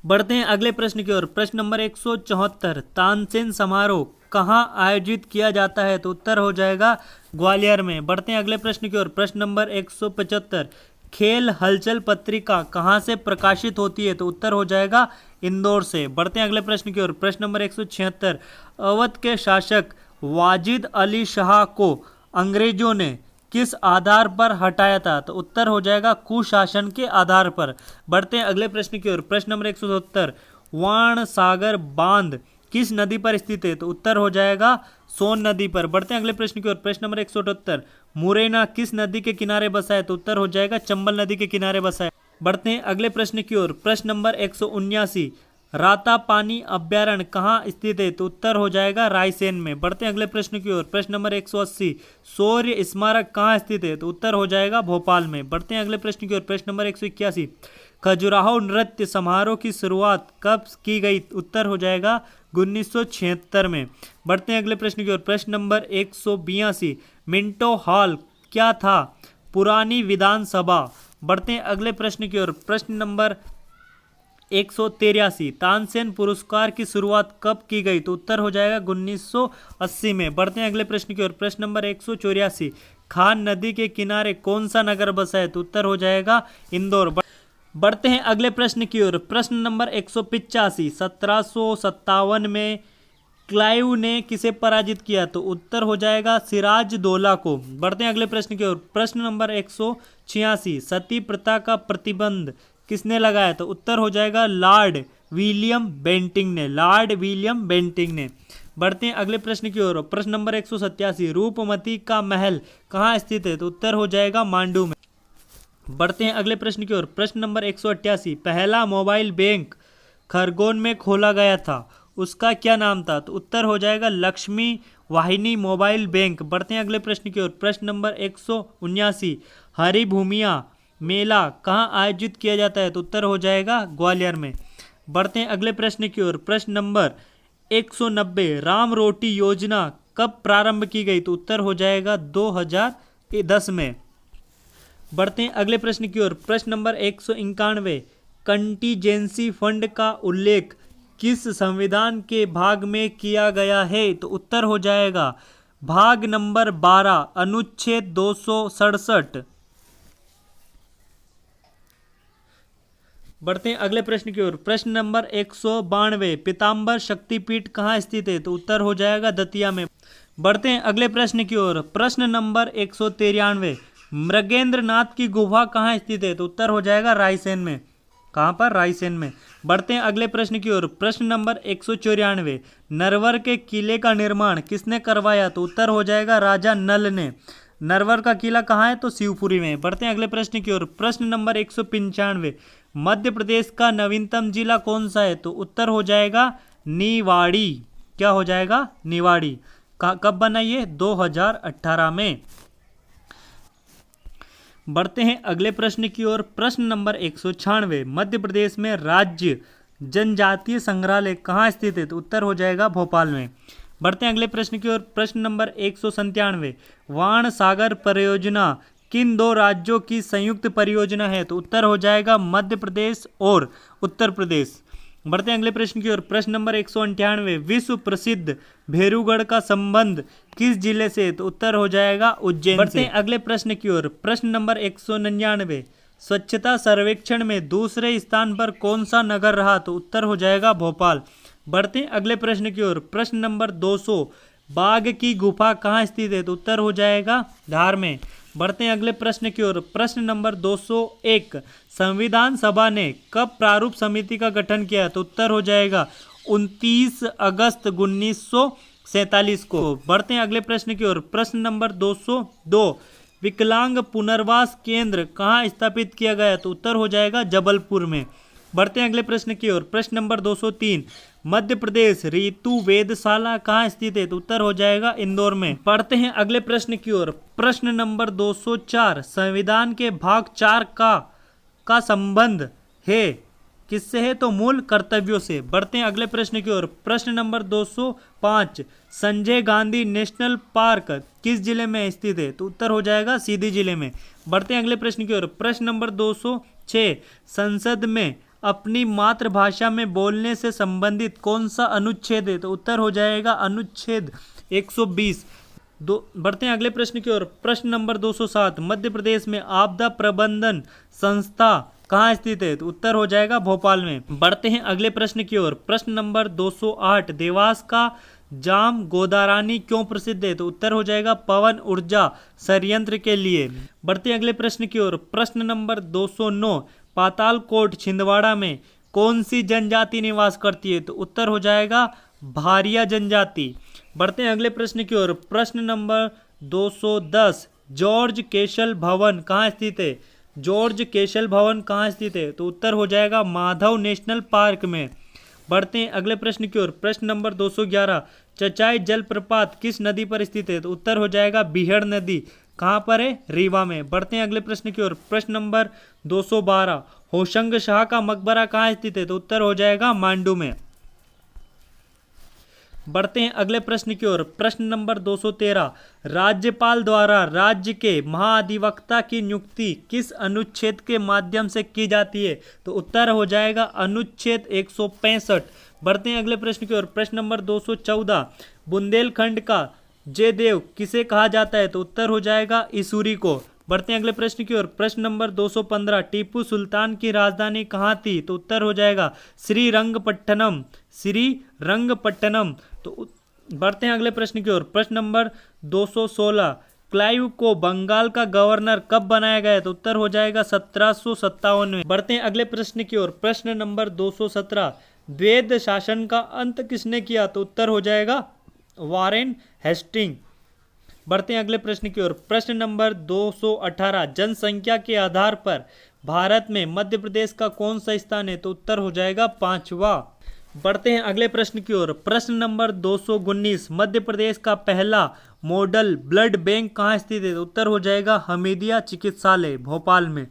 बढ़ते हैं अगले प्रश्न की ओर। प्रश्न नंबर 174, तानसेन समारोह कहाँ आयोजित किया जाता है? तो उत्तर हो जाएगा ग्वालियर में। बढ़ते हैं अगले प्रश्न की ओर। प्रश्न नंबर 175, खेल हलचल पत्रिका कहाँ से प्रकाशित होती है? तो उत्तर हो जाएगा इंदौर से। बढ़ते हैं अगले प्रश्न की ओर। प्रश्न नंबर 176, अवध के शासक वाजिद अली शाह को अंग्रेजों ने किस आधार पर हटाया था? तो उत्तर हो जाएगा कुशासन के आधार पर। बढ़ते हैं अगले प्रश्न की ओर। प्रश्न नंबर 170, वाण सागर बांध किस नदी पर स्थित है? तो उत्तर हो जाएगा सोन नदी पर। बढ़ते हैं अगले प्रश्न की ओर। प्रश्न नंबर 178, मुरैना किस नदी के किनारे बसा है? तो उत्तर हो जाएगा चंबल नदी के किनारे बसा है। बढ़ते हैं अगले प्रश्न की ओर। प्रश्न नंबर 179, रातापानी अभ्यारण्य कहाँ स्थित है? तो उत्तर हो जाएगा रायसेन में। बढ़ते हैं अगले प्रश्न की ओर। प्रश्न नंबर 180, शौर्य स्मारक कहाँ स्थित है? तो उत्तर हो जाएगा भोपाल में। बढ़ते हैं अगले प्रश्न की ओर। प्रश्न नंबर 181, खजुराहो नृत्य समारोह की शुरुआत कब की गई? उत्तर हो जाएगा 1976 में। बढ़ते हैं अगले प्रश्न की ओर। प्रश्न नंबर 182, मिंटो हॉल क्या था? पुरानी विधानसभा। बढ़ते हैं अगले प्रश्न की ओर। प्रश्न नंबर 183, तानसेन पुरस्कार की शुरुआत कब की गई? तो उत्तर हो जाएगा 1980 में। बढ़ते हैं अगले प्रश्न की ओर। प्रश्न नंबर 184, खान नदी के किनारे कौन सा नगर बसा है? तो उत्तर हो जाएगा इंदौर। बढ़ते हैं अगले प्रश्न की ओर। प्रश्न नंबर 185, 1757 में क्लाइव ने किसे पराजित किया? तो उत्तर हो जाएगा सिराज दौला को। बढ़ते हैं अगले प्रश्न की ओर। प्रश्न नंबर 186, सती प्रथा का प्रतिबंध किसने लगाया? तो उत्तर हो जाएगा लॉर्ड विलियम बेंटिंक ने। बढ़ते हैं अगले प्रश्न की ओर। प्रश्न नंबर 187, रूपमती का महल कहाँ स्थित है? तो उत्तर हो जाएगा मांडू में। बढ़ते हैं अगले प्रश्न की ओर। प्रश्न नंबर 188, पहला मोबाइल बैंक खरगोन में खोला गया था, उसका क्या नाम था? तो उत्तर हो जाएगा लक्ष्मी वाहिनी मोबाइल बैंक। बढ़ते हैं अगले प्रश्न की ओर। प्रश्न नंबर 179, हरिभूमिया मेला कहाँ आयोजित किया जाता है? तो उत्तर हो जाएगा ग्वालियर में। बढ़ते हैं अगले प्रश्न की ओर। प्रश्न नंबर 190, राम रोटी योजना कब प्रारंभ की गई? तो उत्तर हो जाएगा 2010 में। बढ़ते हैं अगले प्रश्न की ओर। प्रश्न नंबर 191, कंटीजेंसी फंड का उल्लेख किस संविधान के भाग में किया गया है? तो उत्तर हो जाएगा भाग नंबर 12 अनुच्छेद 267। बढ़ते हैं अगले प्रश्न की ओर। प्रश्न नंबर 192, पीताम्बर शक्तिपीठ कहाँ स्थित है? तो उत्तर हो जाएगा दतिया में। बढ़ते हैं अगले प्रश्न की ओर। प्रश्न नंबर 193, मृगेंद्र नाथ की गुफा कहाँ स्थित है? तो उत्तर हो जाएगा रायसेन में। कहाँ पर? रायसेन में। बढ़ते हैं अगले प्रश्न की ओर। प्रश्न नंबर 194, नरवर के किले का निर्माण किसने करवाया? तो उत्तर हो जाएगा राजा नल ने। नरवर का किला कहाँ है? तो शिवपुरी में। बढ़ते हैं अगले प्रश्न की ओर। प्रश्न नंबर 195, मध्य प्रदेश का नवीनतम जिला कौन सा है? तो उत्तर हो जाएगा निवाड़ी। क्या हो जाएगा? निवाड़ी। कब बना ये? 2018 में। बढ़ते हैं अगले प्रश्न की ओर। प्रश्न नंबर 196, मध्य प्रदेश में राज्य जनजातीय संग्रहालय कहाँ स्थित है? तो उत्तर हो जाएगा भोपाल में। बढ़ते हैं अगले प्रश्न की ओर। प्रश्न नंबर 197, वाण सागर परियोजना किन दो राज्यों की संयुक्त परियोजना है? तो उत्तर हो जाएगा मध्य प्रदेश और उत्तर प्रदेश। बढ़ते हैं अगले प्रश्न की ओर। प्रश्न नंबर 198, विश्व प्रसिद्ध भेरूगढ़ का संबंध किस जिले से? तो उत्तर हो जाएगा उज्जैन से। बढ़ते हैं अगले प्रश्न की ओर। प्रश्न नंबर 199, स्वच्छता सर्वेक्षण में दूसरे स्थान पर कौन सा नगर रहा? तो उत्तर हो जाएगा भोपाल। बढ़ते हैं अगले प्रश्न की ओर। प्रश्न नंबर 200, बाघ की गुफा कहाँ स्थित है? तो उत्तर हो जाएगा धार में। बढ़ते हैं अगले प्रश्न की ओर। प्रश्न नंबर 201, संविधान सभा ने कब प्रारूप समिति का गठन किया? तो उत्तर हो जाएगा 29 अगस्त 1947 को। बढ़ते हैं अगले प्रश्न की ओर। प्रश्न नंबर 202, विकलांग पुनर्वास केंद्र कहाँ स्थापित किया गया? तो उत्तर हो जाएगा जबलपुर में। बढ़ते हैं अगले प्रश्न की ओर। प्रश्न नंबर 203, मध्य प्रदेश ऋतु वेधशाला कहाँ स्थित है? तो उत्तर हो जाएगा इंदौर में। पढ़ते हैं अगले प्रश्न की ओर। प्रश्न नंबर 204, संविधान के भाग 4 का संबंध है किससे है? तो मूल कर्तव्यों से। बढ़ते हैं अगले प्रश्न की ओर। प्रश्न number 205, Sanjay Gandhi national park किस जिले में स्थित है? तो उत्तर हो जाएगा सीधी जिले में। बढ़ते हैं अगले प्रश्न की ओर। प्रश्न नंबर 206, संसद में अपनी मातृभाषा में बोलने से संबंधित कौन सा अनुच्छेद है? तो उत्तर हो जाएगा अनुच्छेद 120। बढ़ते हैं अगले प्रश्न की ओर। प्रश्न नंबर 207, मध्य प्रदेश में आपदा प्रबंधन संस्था कहाँ स्थित है? तो उत्तर हो जाएगा भोपाल में। बढ़ते हैं अगले प्रश्न की ओर। प्रश्न नंबर 208, देवास का जाम गोदारानी क्यों प्रसिद्ध है? तो उत्तर हो जाएगा पवन ऊर्जा संयंत्र के लिए। बढ़ते हैं अगले प्रश्न की ओर। प्रश्न नंबर 209, पातालकोट छिंदवाड़ा में कौन सी जनजाति निवास करती है? तो उत्तर हो जाएगा भारिया जनजाति। बढ़ते हैं अगले प्रश्न की ओर। प्रश्न नंबर 210, जॉर्ज केशल भवन कहाँ स्थित है? जॉर्ज केशल भवन कहाँ स्थित है? तो उत्तर हो जाएगा माधव नेशनल पार्क में। बढ़ते हैं अगले प्रश्न की ओर। प्रश्न नंबर 211, चचाई जलप्रपात किस नदी पर स्थित है? तो उत्तर हो जाएगा बीहड़ नदी। कहाँ पर है? रीवा में। बढ़ते हैं अगले प्रश्न की ओर। प्रश्न नंबर 212, होशंग शाह का मकबरा कहाँ स्थित है? तो उत्तर हो जाएगा मांडू में। बढ़ते हैं अगले प्रश्न की ओर। प्रश्न नंबर 213, राज्यपाल द्वारा राज्य के महाधिवक्ता की नियुक्ति किस अनुच्छेद के माध्यम से की जाती है? तो उत्तर हो जाएगा अनुच्छेद 165। बढ़ते हैं अगले प्रश्न की ओर। प्रश्न नंबर 214, बुंदेलखंड का जयदेव किसे कहा जाता है? तो उत्तर हो जाएगा इसूरी को। बढ़ते हैं अगले प्रश्न की ओर। प्रश्न नंबर 215, टीपू सुल्तान की राजधानी कहाँ थी? तो उत्तर हो जाएगा श्रीरंगपट्टनम। श्रीरंगपट्टनम। तो बढ़ते हैं अगले प्रश्न की ओर। प्रश्न नंबर 216, क्लाइव को बंगाल का गवर्नर कब बनाया गया? तो उत्तर हो जाएगा 1757 में। बढ़ते हैं अगले प्रश्न की ओर। प्रश्न नंबर 217, द्वैध शासन का अंत किसने किया? तो उत्तर हो जाएगा वारेन हेस्टिंग। बढ़ते हैं अगले प्रश्न की ओर। प्रश्न नंबर 218, जनसंख्या के आधार पर भारत में मध्य प्रदेश का कौन सा स्थान है? तो उत्तर हो जाएगा 5वां। बढ़ते हैं अगले प्रश्न की ओर। प्रश्न नंबर 219, मध्य प्रदेश का पहला मॉडल ब्लड बैंक कहाँ स्थित है? तो उत्तर हो जाएगा हमीदिया चिकित्सालय भोपाल में।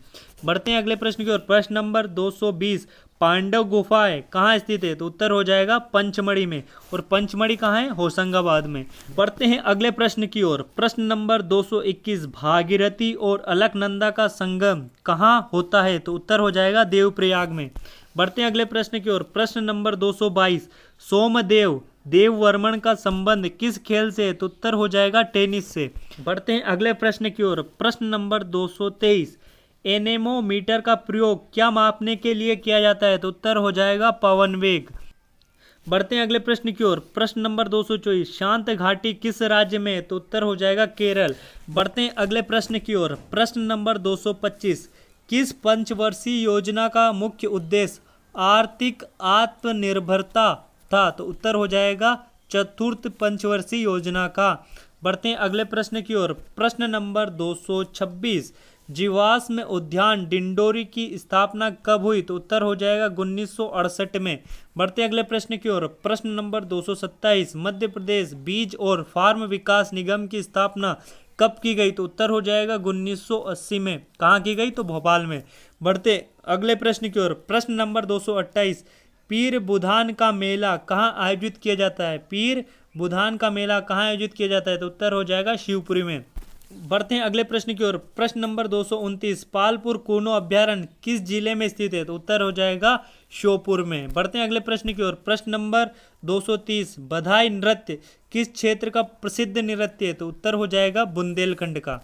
बढ़ते हैं अगले प्रश्न की ओर। प्रश्न नंबर 220, पांडव गुफाएं कहाँ स्थित है? तो उत्तर हो जाएगा पंचमढ़ी में। और पंचमढ़ी कहाँ है? होशंगाबाद में। बढ़ते हैं अगले प्रश्न की ओर। प्रश्न नंबर 221, भागीरथी और अलकनंदा का संगम कहाँ होता है? तो उत्तर हो जाएगा देवप्रयाग में। बढ़ते हैं अगले प्रश्न की ओर। प्रश्न नंबर 222, सोमदेव देववर्मन का संबंध किस खेल से है? तो उत्तर हो जाएगा टेनिस से। बढ़ते हैं अगले प्रश्न की ओर। प्रश्न नंबर 223, एनेमोमीटर का प्रयोग क्या मापने के लिए किया जाता है? तो उत्तर हो जाएगा पवन वेग। बढ़ते हैं अगले प्रश्न की ओर। प्रश्न नंबर 224, शांत घाटी किस राज्य में? तो उत्तर हो जाएगा केरल। बढ़ते हैं अगले प्रश्न की ओर। प्रश्न नंबर 225, किस पंचवर्षीय योजना का मुख्य उद्देश्य आर्थिक आत्मनिर्भरता था? तो उत्तर हो जाएगा चतुर्थ पंचवर्षीय योजना का। बढ़ते हैं अगले प्रश्न की ओर। प्रश्न नंबर 226, जीवाश्म उद्यान डिंडोरी की स्थापना कब हुई? तो उत्तर हो जाएगा 1968 में। बढ़ते अगले प्रश्न की ओर। प्रश्न नंबर 227, मध्य प्रदेश बीज और फार्म विकास निगम की स्थापना कब की गई? तो उत्तर हो जाएगा 1980 में। कहाँ की गई? तो भोपाल में। बढ़ते अगले प्रश्न की ओर। प्रश्न नंबर 228, पीर बुधान का मेला कहाँ आयोजित किया जाता है? पीर बुधान का मेला कहाँ आयोजित किया जाता है? तो उत्तर हो जाएगा शिवपुरी में। बढ़ते हैं अगले प्रश्न की ओर। प्रश्न नंबर 229, पालपुर कूनो अभ्यारण्य किस जिले में स्थित है? तो उत्तर हो जाएगा श्योपुर में। बढ़ते हैं अगले प्रश्न की ओर। प्रश्न नंबर 230, बधाई नृत्य किस क्षेत्र का प्रसिद्ध नृत्य है? तो उत्तर हो जाएगा बुंदेलखंड का।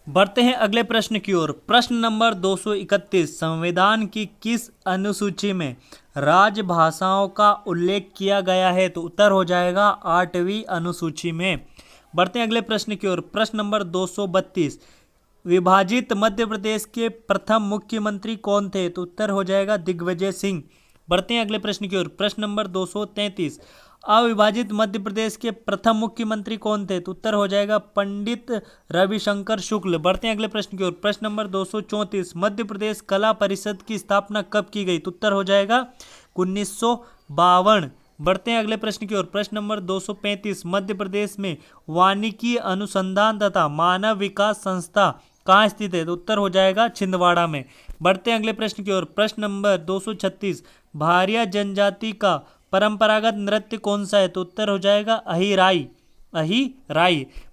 बढ़ते हैं अगले प्रश्न की ओर। प्रश्न नंबर 231, संविधान की किस अनुसूची में राजभाषाओं का उल्लेख किया गया है? तो उत्तर हो जाएगा 8वीं अनुसूची में। बढ़ते हैं अगले प्रश्न की ओर। प्रश्न नंबर 232, विभाजित मध्य प्रदेश के प्रथम मुख्यमंत्री कौन थे? तो उत्तर हो जाएगा दिग्विजय सिंह। बढ़ते हैं अगले प्रश्न की ओर। प्रश्न नंबर 233, अविभाजित मध्य प्रदेश के प्रथम मुख्यमंत्री कौन थे? तो उत्तर हो जाएगा पंडित रविशंकर शुक्ल। बढ़ते हैं अगले प्रश्न की ओर। प्रश्न नंबर 234, मध्य प्रदेश कला परिषद की स्थापना कब की गई? तो उत्तर हो जाएगा 1952। बढ़ते हैं अगले प्रश्न की ओर। प्रश्न नंबर 235, मध्य प्रदेश में वानिकी अनुसंधान तथा मानव विकास संस्था कहाँ स्थित है? तो उत्तर हो जाएगा छिंदवाड़ा में। बढ़ते हैं अगले प्रश्न की ओर। प्रश्न नंबर 236, भारिया जनजाति का परंपरागत नृत्य कौन सा है? तो उत्तर हो जाएगा अहिराई।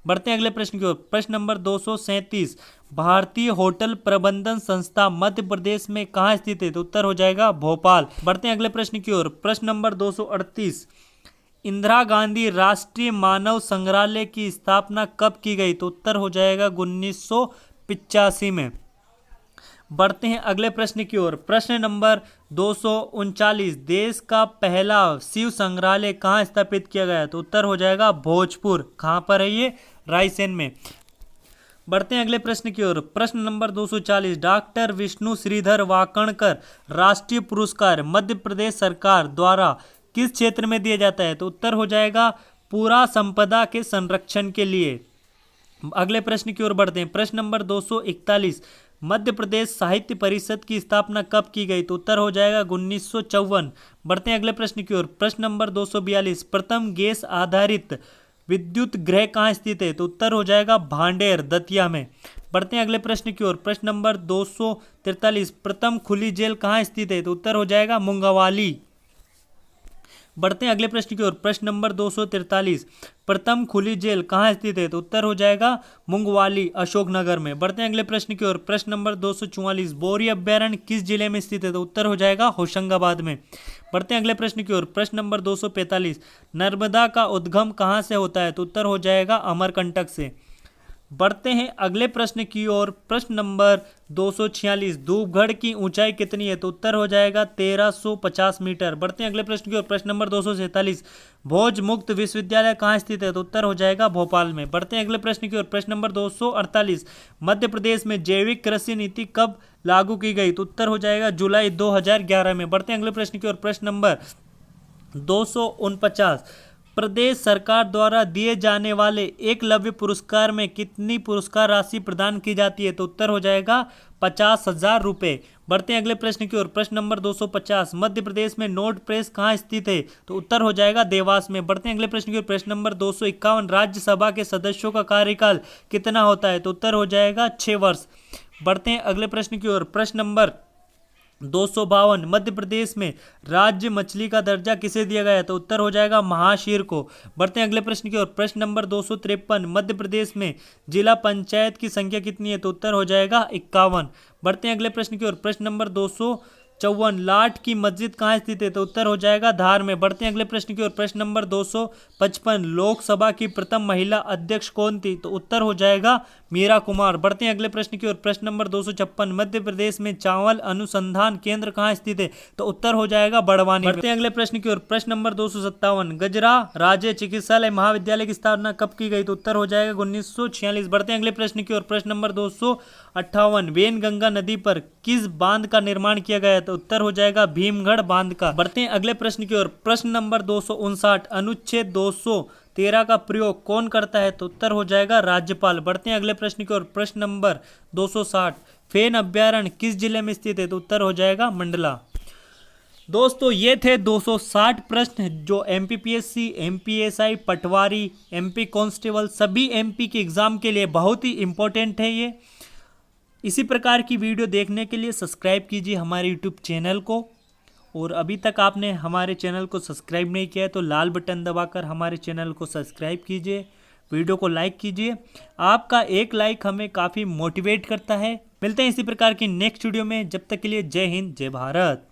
बढ़ते हैं अगले प्रश्न की ओर। प्रश्न नंबर 237, भारतीय होटल प्रबंधन संस्था मध्य प्रदेश में कहाँ स्थित है? तो उत्तर हो जाएगा भोपाल। बढ़ते हैं अगले प्रश्न की ओर। प्रश्न नंबर 238, इंदिरा गांधी राष्ट्रीय मानव संग्रहालय की स्थापना कब की गई? तो उत्तर हो जाएगा 1985 में। बढ़ते हैं अगले प्रश्न की ओर। प्रश्न नंबर 239, देश का पहला शिव संग्रहालय कहाँ स्थापित किया गया? तो उत्तर हो जाएगा भोजपुर। कहाँ पर है ये? रायसेन में। बढ़ते हैं अगले प्रश्न की ओर। प्रश्न नंबर 240, डॉक्टर विष्णु श्रीधर वाकणकर राष्ट्रीय पुरस्कार मध्य प्रदेश सरकार द्वारा किस क्षेत्र में दिया जाता है? तो उत्तर हो जाएगा पूरा संपदा के संरक्षण के लिए। अगले प्रश्न की ओर बढ़ते हैं। प्रश्न नंबर 241, मध्य प्रदेश साहित्य परिषद की स्थापना कब की गई? तो उत्तर हो जाएगा 1954। बढ़ते हैं अगले प्रश्न की ओर। प्रश्न नंबर 242, प्रथम गैस आधारित विद्युत गृह कहाँ स्थित है? तो उत्तर हो जाएगा भांडेर दतिया में। बढ़ते हैं अगले प्रश्न की ओर। प्रश्न नंबर 243, प्रथम खुली जेल कहाँ स्थित है? तो उत्तर हो जाएगा मुंगावाली। बढ़ते हैं अगले प्रश्न की ओर। प्रश्न नंबर 243, प्रथम खुली जेल कहाँ स्थित है? तो उत्तर हो जाएगा मुंगवाली अशोकनगर में। बढ़ते हैं अगले प्रश्न की ओर। प्रश्न नंबर 244, बोरी अभ्यारण्य किस जिले में स्थित है? तो उत्तर हो जाएगा होशंगाबाद में। बढ़ते हैं अगले प्रश्न की ओर। प्रश्न नंबर 245, नर्मदा का उद्गम कहाँ से होता है? तो उत्तर हो जाएगा अमरकंटक से। बढ़ते हैं अगले प्रश्न की ओर। प्रश्न नंबर 246, धूपगढ़ की ऊंचाई कितनी है? तो उत्तर हो जाएगा 1350 मीटर। बढ़ते हैं अगले प्रश्न की ओर। प्रश्न नंबर 247, भोज मुक्त विश्वविद्यालय कहाँ स्थित है? तो उत्तर हो जाएगा भोपाल में। बढ़ते हैं अगले प्रश्न की ओर। प्रश्न नंबर 248, मध्य प्रदेश में जैविक कृषि नीति कब लागू की गई? तो उत्तर हो जाएगा जुलाई 2011 में। बढ़ते हैं अगले प्रश्न की ओर। प्रश्न नंबर 249, प्रदेश सरकार द्वारा दिए जाने वाले एकलव्य पुरस्कार में कितनी पुरस्कार राशि प्रदान की जाती है? तो उत्तर हो जाएगा 50,000 रुपये। बढ़ते हैं अगले प्रश्न की ओर। प्रश्न नंबर 250, मध्य प्रदेश में नोट प्रेस कहाँ स्थित है? तो उत्तर हो जाएगा देवास में। बढ़ते हैं अगले प्रश्न की ओर। प्रश्न नंबर 251, राज्यसभा के सदस्यों का कार्यकाल कितना होता है? तो उत्तर हो जाएगा 6 वर्ष। बढ़ते हैं अगले प्रश्न की ओर। प्रश्न नंबर 252, मध्य प्रदेश में राज्य मछली का दर्जा किसे दिया गया है? तो उत्तर हो जाएगा महाशीर को। बढ़ते हैं अगले प्रश्न की ओर। प्रश्न नंबर 253, मध्य प्रदेश में जिला पंचायत की संख्या कितनी है? तो उत्तर हो जाएगा 51। बढ़ते हैं अगले प्रश्न की ओर। प्रश्न नंबर 256, 54 लाट की मस्जिद कहाँ स्थित है? तो उत्तर हो जाएगा धार में। बढ़ते हैं अगले प्रश्न की ओर। प्रश्न नंबर 255 लोकसभा की प्रथम महिला अध्यक्ष कौन थी? तो उत्तर हो जाएगा मीरा कुमार। बढ़ते हैं अगले प्रश्न की ओर। प्रश्न नंबर 256 मध्य प्रदेश में चावल अनुसंधान केंद्र कहाँ स्थित है? तो उत्तर हो जाएगा बड़वानी। बढ़ते हैं अगले प्रश्न की ओर। प्रश्न नंबर 257 गजरा राज्य चिकित्सालय महाविद्यालय की स्थापना कब की गई? तो उत्तर हो जाएगा 1946। बढ़ते हैं अगले प्रश्न की ओर। प्रश्न नंबर 258 वेनगंगा नदी पर किस बांध का निर्माण किया गया? तो उत्तर हो जाएगा भीमगढ़ बांध का। बढ़ते हैं अगले प्रश्न की ओर। प्रश्न नंबर 259 अनुच्छेद 213 का प्रयोग कौन करता है? तो उत्तर हो जाएगा राज्यपाल। बढ़ते हैं अगले प्रश्न की ओर। प्रश्न नंबर 260 फेन अभ्यारण्य किस जिले में स्थित है? तो उत्तर हो जाएगा मंडला। दोस्तों ये थे 260 प्रश्न जो एमपीपीएससी, एमपीएसआई, पटवारी, एमपी कांस्टेबल सभी एमपी के एग्जाम के लिए बहुत ही इंपॉर्टेंट है ये। इसी प्रकार की वीडियो देखने के लिए सब्सक्राइब कीजिए हमारे यूट्यूब चैनल को, और अभी तक आपने हमारे चैनल को सब्सक्राइब नहीं किया है तो लाल बटन दबाकर हमारे चैनल को सब्सक्राइब कीजिए, वीडियो को लाइक कीजिए। आपका एक लाइक हमें काफ़ी मोटिवेट करता है। मिलते हैं इसी प्रकार की नेक्स्ट वीडियो में, जब तक के लिए जय हिंद, जय भारत।